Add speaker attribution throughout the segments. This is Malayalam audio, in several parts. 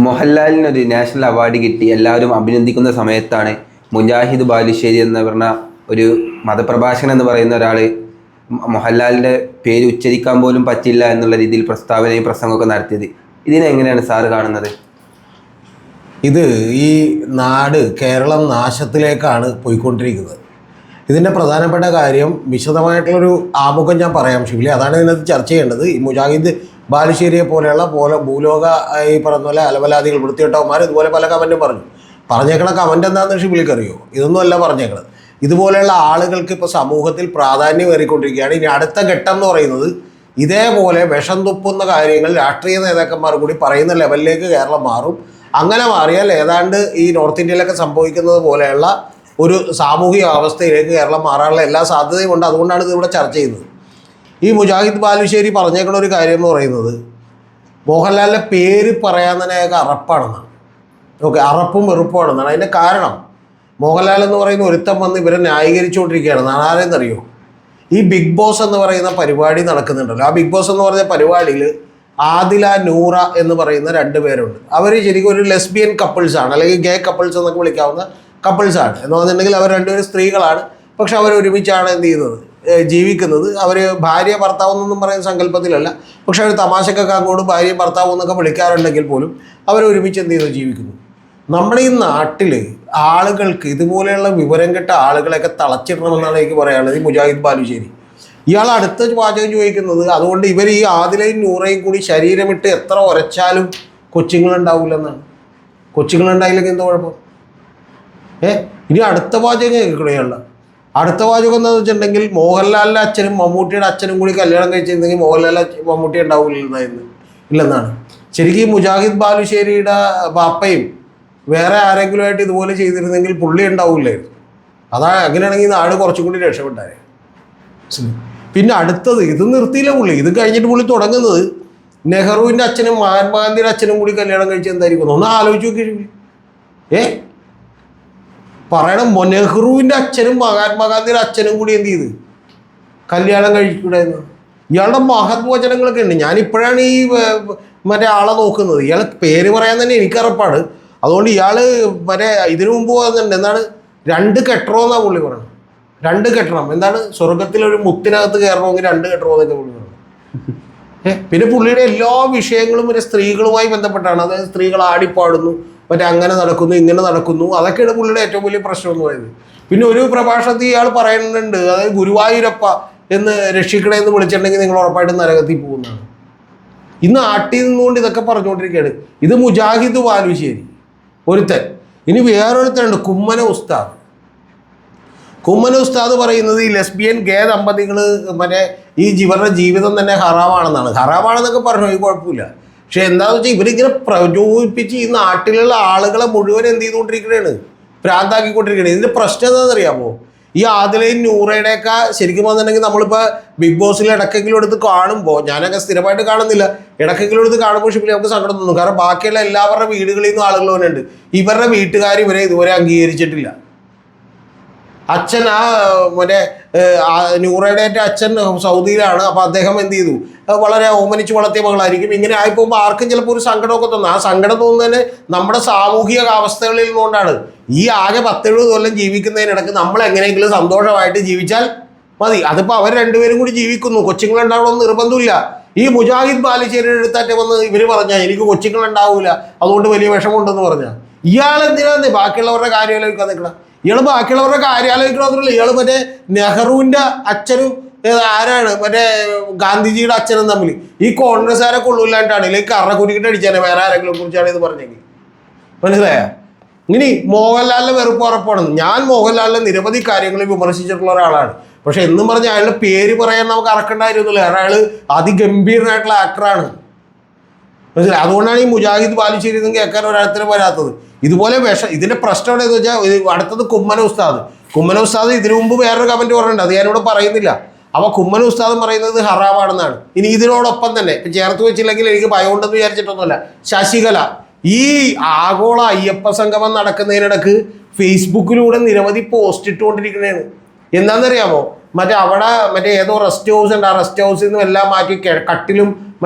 Speaker 1: മോഹൻലാലിനൊരു നാഷണൽ അവാർഡ് കിട്ടി എല്ലാവരും അഭിനന്ദിക്കുന്ന സമയത്താണ് മുജാഹിദ് ബാലുശ്ശേരി എന്ന് പറഞ്ഞ ഒരു മതപ്രഭാഷകൻ എന്ന് പറയുന്ന ഒരാൾ മോഹൻലാലിൻ്റെ പേര് ഉച്ചരിക്കാൻ പോലും പറ്റില്ല എന്നുള്ള രീതിയിൽ പ്രസ്താവനയും പ്രസംഗമൊക്കെ നടത്തിയത്. ഇതിനെങ്ങനെയാണ് സാറ് കാണുന്നത്?
Speaker 2: ഇത് ഈ നാട് കേരളം നാശത്തിലേക്കാണ് പോയിക്കൊണ്ടിരിക്കുന്നത്. ഇതിൻ്റെ പ്രധാനപ്പെട്ട കാര്യം വിശദമായിട്ടുള്ളൊരു ആമുഖം ഞാൻ പറയാം ഷിബിലി. അതാണ് ഇതിനകത്ത് ചർച്ച ചെയ്യേണ്ടത്. ഈ മുജാഹിദ് ബാലുശ്ശേരിയെ പോലെയുള്ള ഭൂലോക ഈ പറഞ്ഞ പോലെ അലവലാദികൾ വൃത്തികെട്ടവന്മാർ ഇതുപോലെ പല കമൻറ്റും പറഞ്ഞേക്കണ കമൻറ്റ് എന്താണെന്ന് ഷിബിലിക്കറിയോ? ഇതൊന്നും അല്ല പറഞ്ഞേക്കണത്. ഇതുപോലെയുള്ള ആളുകൾക്ക് ഇപ്പോൾ സമൂഹത്തിൽ പ്രാധാന്യം ഏറിക്കൊണ്ടിരിക്കുകയാണ്. ഇനി അടുത്ത ഘട്ടം എന്ന് പറയുന്നത് ഇതേപോലെ വിഷം തുപ്പുന്ന കാര്യങ്ങൾ രാഷ്ട്രീയ നേതാക്കന്മാർ കൂടി പറയുന്ന ലെവലിലേക്ക് കേരളം മാറും. അങ്ങനെ മാറിയാൽ ഏതാണ്ട് ഈ നോർത്ത് ഇന്ത്യയിലൊക്കെ സംഭവിക്കുന്നത് പോലെയുള്ള ഒരു സാമൂഹിക അവസ്ഥയിലേക്ക് കേരളം മാറാനുള്ള എല്ലാ സാധ്യതയും ഉണ്ട്. അതുകൊണ്ടാണ് ഇതിവിടെ ചർച്ച ചെയ്യുന്നത്. ഈ മുജാഹിദ് ബാലുശ്ശേരി പറഞ്ഞേക്കുന്ന ഒരു കാര്യം എന്ന് പറയുന്നത് മോഹൻലാലിൻ്റെ പേര് പറയാൻ തന്നെ അയാൾക്ക് അറപ്പാണെന്നാണ്. ഓക്കെ, അറപ്പും വെറുപ്പാണെന്നാണ്. അതിൻ്റെ കാരണം മോഹൻലാൽ എന്ന് പറയുന്ന ഒരുത്തം വന്ന് ഇവരെ ന്യായീകരിച്ചുകൊണ്ടിരിക്കുകയാണ്. ആരെന്നറിയോ? ഈ ബിഗ് ബോസ് എന്ന് പറയുന്ന പരിപാടി നടക്കുന്നുണ്ടല്ലോ. ആ ബിഗ് ബോസ് എന്ന് പറയുന്ന പരിപാടിയിൽ ആദില നൂറ എന്ന് പറയുന്ന 2 പേരുണ്ട്. അവർ ശരിക്കും ഒരു ലെസ്ബിയൻ കപ്പിൾസാണ്, അല്ലെങ്കിൽ ഗേ കപ്പിൾസ് എന്നൊക്കെ വിളിക്കാവുന്ന കപ്പിൾസാണ്. എന്ന് പറഞ്ഞിട്ടുണ്ടെങ്കിൽ അവർ 2 പേരും സ്ത്രീകളാണ്. പക്ഷെ അവർ ഒരുമിച്ചാണ് എന്ത് ചെയ്യുന്നത്, ജീവിക്കുന്നത്. അവർ ഭാര്യ ഭർത്താവ് എന്നൊന്നും പറയുന്ന സങ്കല്പത്തിലല്ല. പക്ഷെ അവർ തമാശക്കൊക്കെ അങ്ങോട്ട് ഭാര്യ ഭർത്താവ് എന്നൊക്കെ വിളിക്കാറുണ്ടെങ്കിൽ പോലും അവർ ഒരുമിച്ച് എന്ത് ചെയ്യുന്നു, ജീവിക്കുന്നു. നമ്മുടെ ഈ നാട്ടിൽ ആളുകൾക്ക് ഇതുപോലെയുള്ള വിവരം കെട്ട ആളുകളെയൊക്കെ തളച്ചിടണമെന്നാണ് എനിക്ക് പറയാനുള്ളത്. ഈ മുജാഹിദ് ബാലുശ്ശേരി ഇയാൾ അടുത്ത വാചകം ചോദിക്കുന്നത് അതുകൊണ്ട് ഇവർ ഈ ആദിലയും നൂറയും കൂടി ശരീരമിട്ട് എത്ര ഉരച്ചാലും കൊച്ചുങ്ങളുണ്ടാവില്ലെന്നാണ്. കൊച്ചുങ്ങളുണ്ടായില്ലെങ്കിൽ എന്താ കുഴപ്പം? ഇനി അടുത്ത വാചകം കേൾക്കണം ഇയാളുടെ. അടുത്ത വാചകം എന്താണെന്ന് വെച്ചിട്ടുണ്ടെങ്കിൽ മോഹൻലാലിൻ്റെ അച്ഛനും മമ്മൂട്ടിയുടെ അച്ഛനും കൂടി കല്യാണം കഴിച്ചിരുന്നെങ്കിൽ മോഹൻലാൽ മമ്മൂട്ടി ഇല്ലെന്നാണ്. ശരിക്കും മുജാഹിദ് ബാലുശ്ശേരിയുടെ ബാപ്പയും വേറെ ആരെങ്കിലുമായിട്ട് ഇതുപോലെ ചെയ്തിരുന്നെങ്കിൽ പുള്ളി ഉണ്ടാവില്ലായിരുന്നു. അങ്ങനെയാണെങ്കിൽ നാട് കുറച്ചും കൂടി രക്ഷപ്പെട്ടാരെ. പിന്നെ അടുത്തത് ഇത് നിർത്തിയില്ല പുള്ളി. ഇത് കഴിഞ്ഞിട്ട് പുള്ളി തുടങ്ങുന്നത് നെഹ്റുവിൻ്റെ അച്ഛനും മഹാത്മാഗാന്ധിയുടെ അച്ഛനും കൂടി കല്യാണം കഴിച്ച് എന്തായിരിക്കും ഒന്ന് ആലോചിച്ച് നോക്കി. പറയണം, നെഹ്റുവിൻ്റെ അച്ഛനും മഹാത്മാഗാന്ധിയുടെ അച്ഛനും കൂടി എന്ത് ചെയ്ത് കല്യാണം കഴിക്കൂടായിരുന്നു. ഇയാളുടെ മഹത് വചനങ്ങളൊക്കെ ഉണ്ട്. ഞാനിപ്പോഴാണ് ഈ മറ്റേ ആളെ നോക്കുന്നത്. ഇയാൾ പേര് പറയാൻ തന്നെ എനിക്ക് ഉറപ്പാണ്. അതുകൊണ്ട് ഇയാൾ മറ്റേ ഇതിനു മുമ്പ് പോകുന്നുണ്ട്. എന്താണ് 2 കെട്ടറോ എന്നാണ് പുള്ളി പറയുന്നത്. 2 കെട്ടണം. എന്താണ് സ്വർഗത്തിലൊരു മുത്തിനകത്ത് കയറണമെങ്കിൽ 2 കെട്ടറോ എന്നൊക്കെ പുള്ളി പറയുന്നത്. പിന്നെ പുള്ളിയുടെ എല്ലാ വിഷയങ്ങളും ഒരു സ്ത്രീകളുമായി ബന്ധപ്പെട്ടാണ്. അതായത് സ്ത്രീകൾ ആടിപ്പാടുന്നു, മറ്റേ അങ്ങനെ നടക്കുന്നു, ഇങ്ങനെ നടക്കുന്നു. അതൊക്കെയാണ് പുള്ളിയുടെ ഏറ്റവും വലിയ പ്രശ്നം എന്ന് പറയുന്നത്. പിന്നെ ഒരു പ്രഭാഷണത്തിൽ ഇയാൾ പറയുന്നുണ്ട്, അതായത് ഗുരുവായൂരപ്പ എന്ന് രക്ഷിക്കണമെന്ന് വിളിച്ചിട്ടുണ്ടെങ്കിൽ നിങ്ങൾ ഉറപ്പായിട്ടും നരകത്തിൽ പോകുന്നതാണ്. ഇന്ന് നാട്ടിൽ നിന്നുകൊണ്ട് ഇതൊക്കെ പറഞ്ഞുകൊണ്ടിരിക്കുകയാണ്. ഇത് മുജാഹിദ് ബാലുശ്ശേരി ഒരുത്തൻ. ഇനി വേറൊരുത്തനുണ്ട്, കുമ്മന ഉസ്താദ്. കുമ്മന ഉസ്താദ് പറയുന്നത് ഈ ലെസ്ബിയൻ ഗേ ദമ്പതികൾ മറ്റേ ഇവരുടെ ജീവിതം തന്നെ ഹറാമാണെന്നാണ്. ഹറാമാണെന്നൊക്കെ പറഞ്ഞു, ഈ കുഴപ്പമില്ല. പക്ഷെ എന്താണെന്ന് വെച്ചാൽ ഇവരിങ്ങനെ പ്രചോദിപ്പിച്ച് ഈ നാട്ടിലുള്ള ആളുകളെ മുഴുവൻ എന്ത് ചെയ്തുകൊണ്ടിരിക്കുകയാണ്, ഭ്രാന്താക്കിക്കൊണ്ടിരിക്കുകയാണ്. ഇതിൻ്റെ പ്രശ്നം എന്താണെന്നറിയാമോ? ഈ ആദിലയും നൂറയുടെയൊക്കെ ശരിക്കും വന്നിട്ടുണ്ടെങ്കിൽ നമ്മളിപ്പോൾ ബിഗ് ബോസിൽ ഇടയ്ക്കെങ്കിലും എടുത്ത് കാണുമ്പോൾ, ഞാനൊക്കെ സ്ഥിരമായിട്ട് കാണുന്നില്ല, ഇടയ്ക്കെങ്കിലും എടുത്ത് കാണുമ്പോൾ ഷിപ്പിൽ നമുക്ക് സങ്കടം തോന്നും. കാരണം ബാക്കിയുള്ള എല്ലാവരുടെ വീടുകളിൽ നിന്നും ആളുകൾ വന്നിട്ടുണ്ട്. ഇവരുടെ വീട്ടുകാർ ഇവരെ ഇതുവരെ അംഗീകരിച്ചിട്ടില്ല. അച്ഛൻ മറ്റേ നൂറയുടെ അച്ഛൻ സൗദിയിലാണ്. അപ്പോൾ അദ്ദേഹം എന്ത് ചെയ്തു, വളരെ ഓമനിച്ച് വളർത്തിയ മകളായിരിക്കും. ഇങ്ങനെ ആയിപ്പോകുമ്പോൾ ആർക്കും ചിലപ്പോൾ ഒരു സങ്കടമൊക്കെ തോന്നും. ആ സങ്കടം തോന്നുന്നതിന് നമ്മുടെ സാമൂഹിക അവസ്ഥകളിൽ നിന്നുകൊണ്ടാണ്. ഈ ആകെ 10-70 കൊല്ലം ജീവിക്കുന്നതിനിടയ്ക്ക് നമ്മൾ എങ്ങനെയെങ്കിലും സന്തോഷമായിട്ട് ജീവിച്ചാൽ മതി. അതിപ്പോൾ അവർ 2 പേരും കൂടി ജീവിക്കുന്നു. കൊച്ചുങ്ങളുണ്ടാവണമെന്ന് നിർബന്ധമില്ല. ഈ മുജാഹിദ് ബാലുശ്ശേരിയുടെ അടുത്തായിട്ട് വന്ന് ഇവർ പറഞ്ഞാൽ എനിക്ക് കൊച്ചുങ്ങളുണ്ടാവില്ല, അതുകൊണ്ട് വലിയ വിഷമമുണ്ടെന്ന് പറഞ്ഞാൽ ഇയാൾ എന്തിനാന്ന് ബാക്കിയുള്ളവരുടെ കാര്യം ആലോചിക്കാൻ നിൽക്കണം? ഇയാൾ ബാക്കിയുള്ളവരുടെ കാര്യം ആലോചിക്കണം മാത്രമല്ല, ഇയാൾ മറ്റേ നെഹ്റുവിൻ്റെ അച്ഛനും ആരാണ് മറ്റേ ഗാന്ധിജിയുടെ അച്ഛനും തമ്മിൽ ഈ കോൺഗ്രസ്സുകാരെ കൊള്ളൂല്ലാണ്ടാണ്. ഇല്ലെങ്കിൽ കറക്കുരുക്കിട്ട് അടിച്ചാൽ വേറെ ആരെങ്കിലും കുറിച്ചാണ് ഇത് പറഞ്ഞെങ്കിൽ മനസ്സിലായ? ഇനി മോഹൻലാലിൻ്റെ വെറുപ്പ് ഉറപ്പാണ്. ഞാൻ മോഹൻലാലിനെ നിരവധി കാര്യങ്ങളിൽ വിമർശിച്ചിട്ടുള്ള ഒരാളാണ്. പക്ഷെ എന്നും പറഞ്ഞാൽ അയാളുടെ പേര് പറയാൻ നമുക്ക് അറക്കണ്ടായിരുന്നില്ല. കാരണം അയാൾ അതിഗംഭീരനായിട്ടുള്ള ആക്ടറാണ്, മനസ്സിലായി? അതുകൊണ്ടാണ് ഈ മുജാഹിദ് ബാലുശ്ശേരി എന്നും കേൾക്കാൻ ഒരാളത്തിന് വരാത്തത്. ഇതുപോലെ ഇതിൻ്റെ പ്രശ്നം എന്താണെന്ന് വെച്ചാൽ അടുത്തത് കുമ്മന ഉസ്താദ്. കുമ്മന ഉസ്താദ് ഇതിനു മുമ്പ് വേറൊരു കമൻറ്റ് പറഞ്ഞിട്ടുണ്ട്, അത് ഞാനിവിടെ പറയുന്നില്ല. അപ്പോൾ കുമ്മന ഉസ്താദ് പറയുന്നത് ഹറാമാണെന്നാണ്. ഇനി ഇതിനോടൊപ്പം തന്നെ ചേർത്ത് വെച്ചില്ലെങ്കിൽ എനിക്ക് ഭയം ഉണ്ടെന്ന് വിചാരിച്ചിട്ടൊന്നുമല്ല, ശശികല ഈ ആഗോള അയ്യപ്പ സംഗമം നടക്കുന്നതിനിടക്ക് ഫേസ്ബുക്കിലൂടെ നിരവധി പോസ്റ്റ് ഇട്ടുകൊണ്ടിരിക്കുന്നതാണ്. എന്താണെന്നറിയാമോ? അവിടെ ഏതോ റെസ്റ്റ് ഹൗസ് ഉണ്ട്. ആ റെസ്റ്റ് ഹൗസിൽ നിന്നും എല്ലാം മാറ്റി കട്ടിലും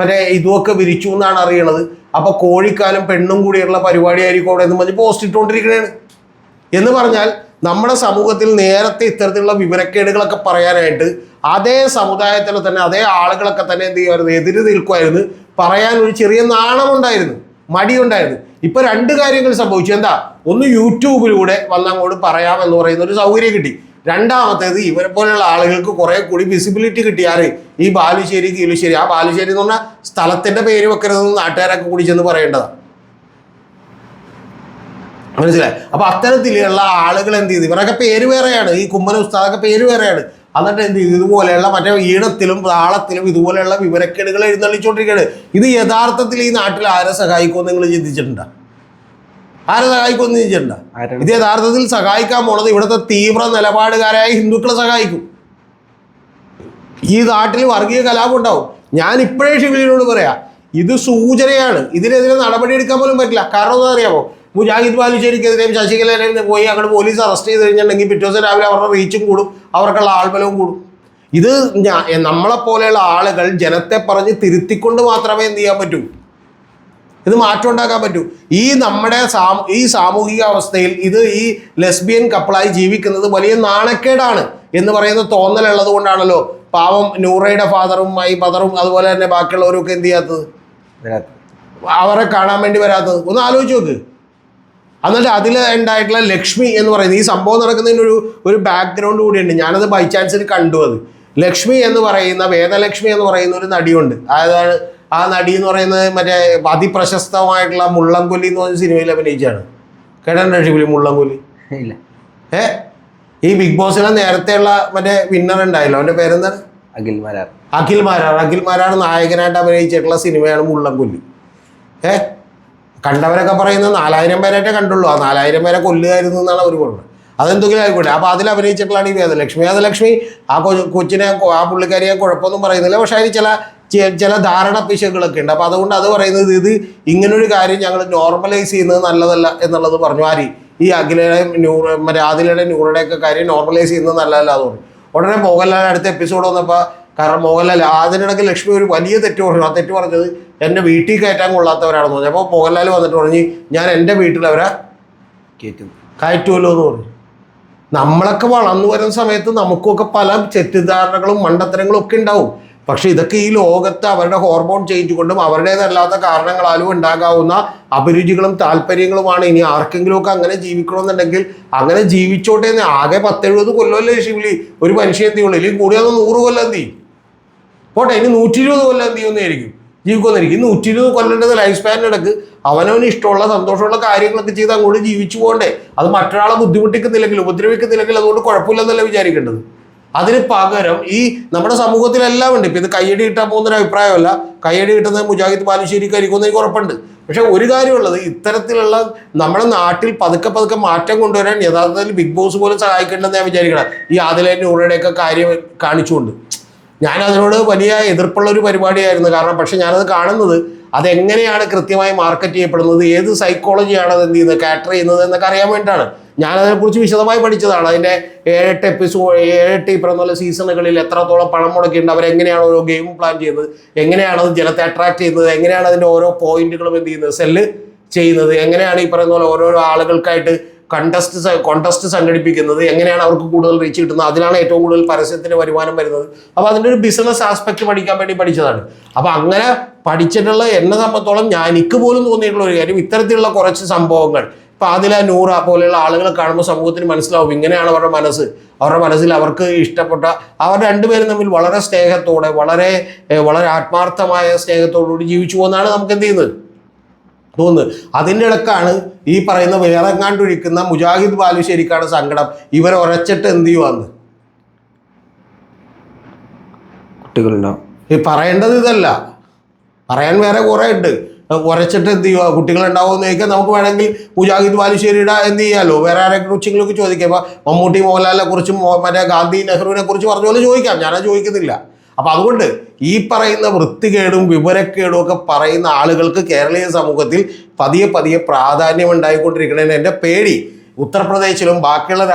Speaker 2: ഇതുമൊക്കെ വിരിച്ചു എന്നാണ് അറിയണത്. അപ്പോൾ കോഴിക്കാലും പെണ്ണും കൂടിയുള്ള പരിപാടിയായിരിക്കും അവിടെ എന്ന് പറഞ്ഞ് പോസ്റ്റ് ഇട്ടുകൊണ്ടിരിക്കുകയാണ്. എന്ന് പറഞ്ഞാൽ നമ്മുടെ സമൂഹത്തിൽ നേരത്തെ ഇത്തരത്തിലുള്ള വിവരക്കേടുകളൊക്കെ പറയാനായിട്ട് അതേ സമുദായത്തിൽ തന്നെ അതേ ആളുകളൊക്കെ തന്നെ എന്ത് ചെയ്യുമായിരുന്നു, എതിര് നിൽക്കുമായിരുന്നു, പറയാൻ ഒരു ചെറിയ നാണമുണ്ടായിരുന്നു, മടിയുണ്ടായിരുന്നു. ഇപ്പൊ രണ്ട് കാര്യങ്ങൾ സംഭവിച്ചു. എന്താ? ഒന്ന്, യൂട്യൂബിലൂടെ വന്നങ്ങോട്ട് പറയാമെന്ന് പറയുന്ന ഒരു സൗകര്യം കിട്ടി. രണ്ടാമത്തേത്, ഇവരെ പോലെയുള്ള ആളുകൾക്ക് കുറെ കൂടി വിസിബിലിറ്റി കിട്ടിയാറ് ഈ ബാലുശ്ശേരി കീലുശ്ശേരി. ആ ബാലുശ്ശേരി എന്ന് പറഞ്ഞാൽ സ്ഥലത്തിന്റെ പേര് വെക്കരുതെന്ന് നാട്ടുകാരൊക്കെ കൂടി ചെന്ന് പറയേണ്ടതാണ്. മനസ്സിലായി? അപ്പൊ അത്തരത്തിലുള്ള ആളുകൾ എന്ത് ചെയ്തു, ഇവരൊക്കെ പേര് വേറെയാണ്, ഈ കുമ്മന ഉസ്താദൊക്കെ പേര് വേറെയാണ്. എന്നിട്ട് എന്ത് ചെയ്തു, ഇതുപോലെയുള്ള മറ്റേ ഈണത്തിലും താളത്തിലും ഇതുപോലെയുള്ള വിവരക്കേടുകൾ എഴുന്നള്ളിച്ചുകൊണ്ടിരിക്കുകയാണ്. ഇത് യഥാർത്ഥത്തിൽ ഈ നാട്ടിൽ ആരെ സഹായിക്കുമെന്ന് നിങ്ങൾ ചിന്തിച്ചിട്ടുണ്ടോ? ആരെ സഹായിക്കുമെന്ന് ചിന്തിച്ചിട്ടുണ്ടോ? ഇത് യഥാർത്ഥത്തിൽ സഹായിക്കാൻ പോണത് ഇവിടുത്തെ തീവ്ര നിലപാടുകാരായ ഹിന്ദുക്കളെ സഹായിക്കും. ഈ നാട്ടിൽ വർഗീയ കലാപം ഉണ്ടാവും. ഞാൻ ഇപ്പോഴേ ഷിബിലിനോട് പറയാം, ഇത് സൂചനയാണ്. ഇതിനെതിരെ നടപടി എടുക്കാൻ പോലും പറ്റില്ല. കാരണം എന്താ അറിയാമോ? മുജാഹിദ് ബാലുശ്ശേരിക്കെതിരെയും ശശികലനെയും പോയി അങ്ങോട്ട് പോലീസ് അറസ്റ്റ് ചെയ്ത് കഴിഞ്ഞിട്ടുണ്ടെങ്കിൽ പിറ്റേ ദിവസം രാവിലെ അവരുടെ റീച്ചും കൂടും, അവർക്കുള്ള ആൾബലവും കൂടും. ഇത് നമ്മളെപ്പോലെയുള്ള ആളുകൾ ജനത്തെ പറഞ്ഞ് തിരുത്തിക്കൊണ്ട് മാത്രമേ എന്ത് ചെയ്യാൻ പറ്റൂ, ഇത് മാറ്റം ഉണ്ടാക്കാൻ പറ്റൂ. ഈ നമ്മുടെ ഈ സാമൂഹിക അവസ്ഥയിൽ ഇത് ഈ ലെസ്ബിയൻ കപ്പിളായി ജീവിക്കുന്നത് വലിയ നാണക്കേടാണ് എന്ന് പറയുന്ന തോന്നലുള്ളത് കൊണ്ടാണല്ലോ പാവം നൂറയുടെ ഫാദറും അതുപോലെ തന്നെ ബാക്കിയുള്ളവരൊക്കെ എന്ത് ചെയ്യാത്തത്, അവരെ കാണാൻ വേണ്ടി വരാത്തത്. ഒന്ന് ആലോചിച്ച് നോക്ക്. എന്നിട്ട് അതിൽ ഉണ്ടായിട്ടുള്ള ലക്ഷ്മി എന്ന് പറയുന്നത്, ഈ സംഭവം നടക്കുന്നതിന് ഒരു ബാക്ക്ഗ്രൗണ്ട് കൂടിയുണ്ട്. ഞാനത് ബൈ ചാൻസിൽ കണ്ടു. അത് ലക്ഷ്മി എന്ന് പറയുന്ന, വേദലക്ഷ്മി എന്ന് പറയുന്ന ഒരു നടിയുണ്ട്. അതായത് ആ നടി എന്ന് പറയുന്നത് മറ്റേ അതിപ്രശസ്തമായിട്ടുള്ള മുള്ളംകൊല്ലി എന്ന് പറഞ്ഞ സിനിമയിൽ അഭിനയിച്ചാണ്. കേട്ടിട്ടുണ്ടോ മുള്ളംകൊല്ലി?
Speaker 1: ഇല്ല.
Speaker 2: ഈ ബിഗ് ബോസിലെ നേരത്തെയുള്ള മറ്റേ വിന്നർ ഉണ്ടായല്ലോ, അവൻ്റെ പേരെന്താണ്? അഖിൽ മാരാർ നായകനായിട്ട് അഭിനയിച്ചിട്ടുള്ള സിനിമയാണ് മുള്ളംകൊല്ലി. കണ്ടവരൊക്കെ പറയുന്നത് 4000 പേരായിട്ടേ കണ്ടുള്ളൂ. ആ 4000 പേരെ കൊല്ലുകയായിരുന്നു എന്നാണ് അവർ പറയുന്നത്. അതെന്തെങ്കിലും ആയിക്കോട്ടെ. അപ്പോൾ അതിൽ അഭിനയിച്ചിട്ടുള്ളതാണ് ഈ വേദലക്ഷ്മി. ആ കൊച്ചിനെ, ആ പുള്ളിക്കാരിയെ കുഴപ്പമൊന്നും പറയുന്നില്ല. പക്ഷേ അതിന് ചില ധാരണ പിശകുകളൊക്കെ ഉണ്ട്. അപ്പോൾ അതുകൊണ്ട് അത് പറയുന്നത്, ഇത് ഇങ്ങനൊരു കാര്യം ഞങ്ങൾ നോർമലൈസ് ചെയ്യുന്നത് നല്ലതല്ല എന്നുള്ളത് പറഞ്ഞു. ഈ മറ്റേ ആദിലയുടെ നൂറുടെയൊക്കെ കാര്യം നോർമലൈസ് ചെയ്യുന്നത് നല്ലതല്ല എന്ന് പറഞ്ഞു. ഉടനെ മോഹൻലാൽ അടുത്ത എപ്പിസോഡ് വന്നപ്പോൾ, കാരണം മോഹൻലാൽ അതിനിടയ്ക്ക് ലക്ഷ്മി ഒരു വലിയ തെറ്റ് പറഞ്ഞു. ആ തെറ്റ് പറഞ്ഞത് എൻ്റെ വീട്ടിൽ കയറ്റാൻ കൊള്ളാത്തവരാണെന്ന് പറഞ്ഞു. അപ്പോൾ മോഹൻലാൽ വന്നിട്ട് പറഞ്ഞ്, ഞാൻ എൻ്റെ വീട്ടിൽ അവരെ കയറ്റുമല്ലോ എന്ന് പറഞ്ഞു. നമ്മളൊക്കെ വളർന്നു വരുന്ന സമയത്ത് നമുക്കൊക്കെ പല തെറ്റിദ്ധാരണകളും മണ്ടത്തരങ്ങളും ഒക്കെ ഉണ്ടാവും. പക്ഷെ ഇതൊക്കെ ഈ ലോകത്ത് അവരുടെ ഹോർമോൺ ചേഞ്ച് കൊണ്ടും അവരുടേതല്ലാത്ത കാരണങ്ങളാലും ഉണ്ടാകാവുന്ന അഭിരുചികളും താല്പര്യങ്ങളുമാണ്. ഇനി ആർക്കെങ്കിലുമൊക്കെ അങ്ങനെ ജീവിക്കണമെന്നുണ്ടെങ്കിൽ അങ്ങനെ ജീവിച്ചോട്ടെ എന്ന്. ആകെ 10-70 കൊല്ലമല്ലേ ശിവലി ഒരു മനുഷ്യൻ എന്ത് ചെയ്യുള്ളൂ, ഇല്ലെങ്കിൽ കൂടിയാൽ 100 കൊല്ലം എന്ത് ചെയ്യും, പോട്ടെ ഇനി 120 കൊല്ലം എന്ത് ചെയ്യുന്നതായിരിക്കും, ജീവിക്കുമെന്നായിരിക്കും. 120 കൊല്ലൻ്റെ ലൈഫ് സ്പാനിനിടക്ക് അവനവന് ഇഷ്ടമുള്ള സന്തോഷമുള്ള കാര്യങ്ങളൊക്കെ ചെയ്ത് അങ്ങോട്ട് ജീവിച്ചു പോകണ്ടേ. അത് മറ്റൊരാളെ ബുദ്ധിമുട്ടിക്കുന്നില്ലെങ്കിൽ, ഉപദ്രവിക്കുന്നില്ലെങ്കിൽ അതുകൊണ്ട് കുഴപ്പമില്ലെന്നല്ല വിചാരിക്കേണ്ടത്. അതിന് പകരം ഈ നമ്മുടെ സമൂഹത്തിലെല്ലാം ഉണ്ട്. ഇപ്പം ഇത് കയ്യടി കിട്ടാൻ പോകുന്നൊരു അഭിപ്രായമല്ല. കയ്യടി കിട്ടുന്നത് മുജാഹിദ് ബാലുശ്ശേരിക്കായിരിക്കും എന്ന് എനിക്ക് ഉറപ്പുണ്ട്. പക്ഷെ ഒരു കാര്യമുള്ളത്, ഇത്തരത്തിലുള്ള നമ്മുടെ നാട്ടിൽ പതുക്കെ മാറ്റം കൊണ്ടുവരാൻ യഥാർത്ഥത്തിൽ ബിഗ് ബോസ് പോലും സഹായിക്കേണ്ടെന്ന് ഞാൻ വിചാരിക്കണം. ഈ ആദിലെ നൂറയുടെയൊക്കെ കാര്യം കാണിച്ചുകൊണ്ട് ഞാൻ അതിനോട് വലിയ എതിർപ്പുള്ള ഒരു പരിപാടിയായിരുന്നു. കാരണം പക്ഷെ ഞാനത് കാണുന്നത് അതെങ്ങനെയാണ് കൃത്യമായി മാർക്കറ്റ് ചെയ്യപ്പെടുന്നത്, ഏത് സൈക്കോളജിയാണ് അത് എന്ത് ചെയ്യുന്നത്, കാറ്റർ ചെയ്യുന്നത് എന്നൊക്കെ അറിയാൻ വേണ്ടിയിട്ടാണ്. ഞാനതിനെക്കുറിച്ച് വിശദമായി പഠിച്ചതാണ്. അതിൻ്റെ 7-8 എപ്പിസോഡ്, 7-8 ഈ പറഞ്ഞ സീസണുകളിൽ എത്രത്തോളം പണം മുടക്കിയിട്ടുണ്ട്, അവരെങ്ങനെയാണ് ഓരോ ഗെയിം പ്ലാൻ ചെയ്യുന്നത്, എങ്ങനെയാണ് അത് ജനത്തെ അട്രാക്ട് ചെയ്യുന്നത്, എങ്ങനെയാണ് അതിൻ്റെ ഓരോ പോയിന്റുകളും എന്ത് ചെയ്യുന്നത്, സെല്ല് ചെയ്യുന്നത്, എങ്ങനെയാണ് ഈ പറയുന്ന പോലെ ഓരോരോ ആളുകൾക്കായിട്ട് കോൺടെസ്റ്റ് സംഘടിപ്പിക്കുന്നത്, എങ്ങനെയാണ് അവർക്ക് കൂടുതൽ റീച്ച് കിട്ടുന്നത്, അതിലാണ് ഏറ്റവും കൂടുതൽ പരസ്യത്തിന് വരുമാനം വരുന്നത്. അപ്പോൾ അതിൻ്റെ ഒരു ബിസിനസ് ആസ്പെക്ട് പഠിക്കാൻ വേണ്ടി പഠിച്ചതാണ്. അപ്പോൾ അങ്ങനെ പഠിച്ചിട്ടുള്ള എന്നെ സംബന്ധിച്ചോളം എനിക്ക് പോലും തോന്നിയിട്ടുള്ള ഒരു കാര്യം, ഇത്തരത്തിലുള്ള കുറച്ച് സംഭവങ്ങൾ ഇപ്പം അതിലെ നൂറ പോലെയുള്ള ആളുകളെ കാണുമ്പോൾ സമൂഹത്തിന് മനസ്സിലാവും ഇങ്ങനെയാണ് അവരുടെ മനസ്സ്. അവരുടെ മനസ്സിൽ അവർക്ക് ഇഷ്ടപ്പെട്ട അവർ രണ്ടുപേരും തമ്മിൽ വളരെ സ്നേഹത്തോടെ, വളരെ ആത്മാർത്ഥമായ സ്നേഹത്തോടുകൂടി ജീവിച്ചു പോകുന്നതാണ് നമുക്ക് എന്ത് ചെയ്യുന്നത് തോന്നുന്നത്. അതിൻ്റെ ഇടക്കാണ് ഈ പറയുന്ന വേറെങ്ങാണ്ടൊഴിക്കുന്ന മുജാഹിദ് ബാലുശ്ശേരിക്കാണ് സങ്കടം. ഇവരെ ഉറച്ചിട്ട് എന്ത് ചെയ്യുവാന്ന്
Speaker 1: കുട്ടികളുണ്ടാവും.
Speaker 2: ഈ പറയേണ്ടത് ഇതല്ല, പറയാൻ വേറെ കുറേ ഉണ്ട്. ഉറച്ചിട്ട് എന്ത് ചെയ്യുക, കുട്ടികളുണ്ടാവുമോ എന്ന് ചോദിക്കാൻ നമുക്ക് വേണമെങ്കിൽ മുജാഹിദ് ബാലുശ്ശേരിയുടെ എന്ത് ചെയ്യാമല്ലോ, വേറെ ആരെ കുറിച്ചെങ്കിലൊക്കെ ചോദിക്കാം. ഇപ്പോൾ മമ്മൂട്ടി മോഹൻലാലിനെ കുറിച്ചും മറ്റേ ഗാന്ധി നെഹ്റുവിനെ കുറിച്ച് പറഞ്ഞ പോലെ ചോദിക്കാം, ഞാനത് ചോദിക്കുന്നില്ല. അപ്പം അതുകൊണ്ട് ഈ പറയുന്ന വൃത്തികേടും വിവരക്കേടും ഒക്കെ പറയുന്ന ആളുകൾക്ക് കേരളീയ സമൂഹത്തിൽ പതിയെ പ്രാധാന്യം ഉണ്ടായിക്കൊണ്ടിരിക്കണേന്ന് എൻ്റെ പേടി. ഉത്തർപ്രദേശിലും ബാക്കിയുള്ള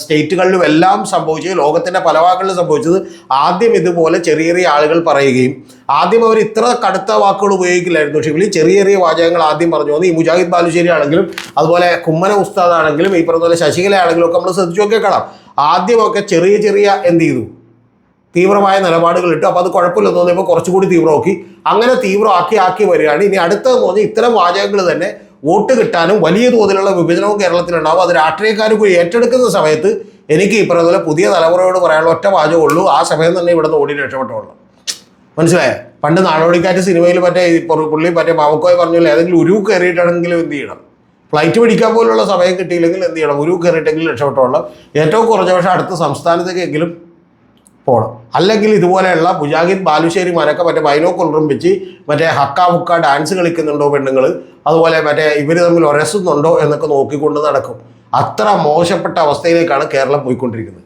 Speaker 2: സ്റ്റേറ്റുകളിലും എല്ലാം സംഭവിച്ചത്, ലോകത്തിൻ്റെ പല ഭാഗങ്ങളിലും സംഭവിച്ചത്, ആദ്യം ഇതുപോലെ ചെറിയ ചെറിയ ആളുകൾ പറയുകയും ആദ്യം അവർ ഇത്ര കടുത്ത വാക്കുകൾ ഉപയോഗിക്കില്ലായിരുന്നു. പക്ഷേ ഇവർ ചെറിയ ചെറിയ വാചകങ്ങൾ ആദ്യം പറഞ്ഞു വന്നു. ഈ മുജാഹിദ് ബാലുശ്ശേരി ആണെങ്കിലും അതുപോലെ കുമ്മന ഉസ്താദ് ആണെങ്കിലും ഈ പറഞ്ഞ പോലെ ശശികല ആണെങ്കിലും ഒക്കെ നമ്മൾ ശ്രദ്ധിച്ചു നോക്കിയാൽ കാണാം. ആദ്യമൊക്കെ ചെറിയ ചെറിയ എന്ത് ചെയ്തു, തീവ്രമായ നിലപാടുകൾ ഇട്ടു. അപ്പോൾ അത് കുഴപ്പമില്ലെന്ന് തോന്നിയപ്പോൾ കുറച്ചുകൂടി തീവ്രമാക്കി, അങ്ങനെ തീവ്രമാക്കി വരികയാണ്. ഇനി അടുത്തതെന്ന് പറഞ്ഞാൽ ഇത്തരം വാചകങ്ങൾ തന്നെ വോട്ട് കിട്ടാനും വലിയ തോതിലുള്ള വിഭജനവും കേരളത്തിലുണ്ടാവും. അത് രാഷ്ട്രീയക്കാർ കൂടി ഏറ്റെടുക്കുന്ന സമയത്ത് എനിക്ക് ഈ പറഞ്ഞ പുതിയ തലമുറയോട് പറയാനുള്ള ഒറ്റ വാചകമുള്ളൂ, ആ സമയം തന്നെ ഇവിടെ നിന്ന് ഓടി രക്ഷപ്പെട്ടുള്ളൂ. മനസ്സിലായോ? പണ്ട് നാടോടിക്കാറ്റ് സിനിമയിൽ മറ്റേ പുള്ളി മറ്റേ മാവക്കോയ പറഞ്ഞല്ലോ, ഏതെങ്കിലും ഉരുവ് കയറിയിട്ടാണെങ്കിലും എന്ത് ചെയ്യണം, ഫ്ലൈറ്റ് പിടിക്കാൻ പോലുള്ള സമയം കിട്ടിയില്ലെങ്കിൽ എന്ത് ചെയ്യണം, ഉരുവ് കയറിയിട്ടെങ്കിലും രക്ഷപ്പെട്ടുള്ളൂ. ഏറ്റവും കുറഞ്ഞ പക്ഷേ അടുത്ത സംസ്ഥാനത്തേക്കെങ്കിലും പോകണം. അല്ലെങ്കിൽ ഇതുപോലെയുള്ള മുജാഹിദ് ബാലുശ്ശേരിമാരൊക്കെ മറ്റേ ബൈനോക്കുലറും വെച്ച് മറ്റേ ഹക്ക ഹുക്ക ഡാൻസ് കളിക്കുന്നുണ്ടോ പെണ്ണുങ്ങൾ, അതുപോലെ മറ്റേ ഇവർ തമ്മിൽ ഉരസുന്നുണ്ടോ എന്നൊക്കെ നോക്കിക്കൊണ്ട് നടക്കും. അത്ര മോശപ്പെട്ട അവസ്ഥയിലേക്കാണ് കേരളം പോയിക്കൊണ്ടിരിക്കുന്നത്.